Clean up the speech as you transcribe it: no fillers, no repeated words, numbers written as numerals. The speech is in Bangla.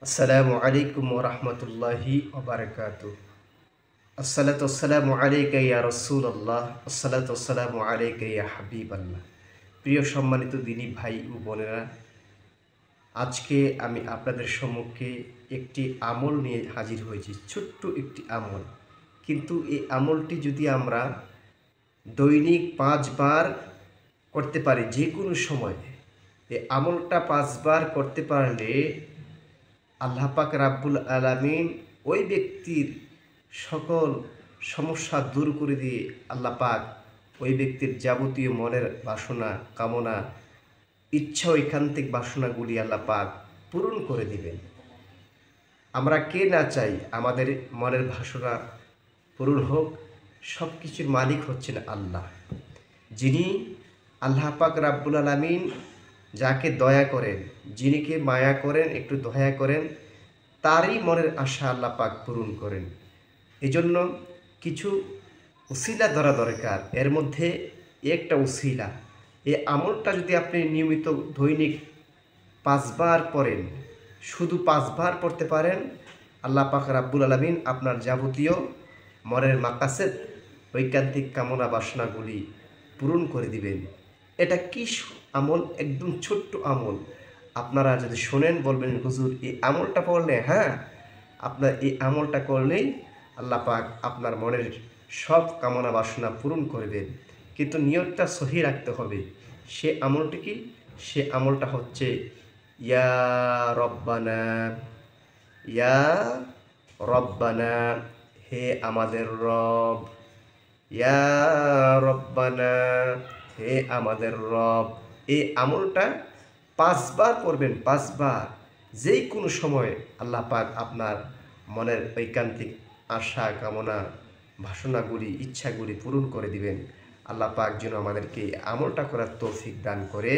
আসসালামু আলাইকুম ওয়া রাহমাতুল্লাহি ওয়া বারাকাতুহু। আসসালাতু ওয়াসসালামু আলাইকা ইয়া রাসূলুল্লাহ, আসসালাতু ওয়াসসালামু আলাইকা ইয়া হাবিবাল্লাহ। প্রিয় সম্মানিত দিনী ভাই ও বোনেরা, আজকে আমি আপনাদের সম্মুখে একটি আমল নিয়ে হাজির হয়েছি। ছোট্ট একটি আমল, কিন্তু এই আমলটি যদি আমরা দৈনিক ৫ বার করতে পারি যে কোনো সময়, এই আমলটা ৫ বার করতে পারলে আল্লাহ পাক রাব্বুল আলামিন ওই ব্যক্তির সকল সমস্যা দূর করে দিয়ে আল্লাহ পাক ওই ব্যক্তির যাবতীয় মনের বাসনা, কামনা, ইচ্ছা, ঐকান্তিক বাসনাগুলি আল্লাহ পাক পূরণ করে দিবেন। আমরা কে না চাই আমাদের মনের বাসনা পূরণ হোক? সব কিছুর মালিক হচ্ছেন আল্লাহ, যিনি আল্লাহ পাক রাব্বুল আলামিন যাকে দয়া করেন, যিনিকে মায়া করেন, একটু দয়া করেন, তারই মনের আশা আল্লাহ পাক পূরণ করেন। এজন্য কিছু উসিলা ধরা দরকার। এর মধ্যে একটা উসিলা, এই আমলটা যদি আপনি নিয়মিত দৈনিক ৫ বার পড়েন, শুধু ৫ বার পড়তে পারেন, আল্লাহ পাক রাব্বুল আলামিন আপনার যাবতীয় মনের মাকাসেদ, ঐকান্তিক কামনা বাসনাগুলি পূরণ করে দিবেন। এটা কি আমল? একদম ছোট্ট আমল। আপনারা যদি শোনেন বলবেন, হুজুর এই আমলটা পড়লে, হ্যাঁ, আপনার এই আমলটা করলেই আল্লাহ পাক আপনার মনের সব কামনা বাসনা পূরণ করবেন। কিন্তু নিয়তটা সহি রাখতে হবে। সে আমলটি কি? সে আমলটা হচ্ছে ইয়া রব্বানা, ইয়া রব্বানা, হে আমাদের রব, ইয়া রব্বানা, হে আমাদের রব। এই আমলটা ৫ বার পড়বেন, ৫ বার। যেই কোনো সময় আল্লাহ পাক আপনার মনের ঐকান্তিক আশা, কামনা, বাসনাগুলি, ইচ্ছাগুলি পূরণ করে দিবেন। আল্লাহ পাক যেন আমাদেরকে আমলটা করার তৌফিক দান করে।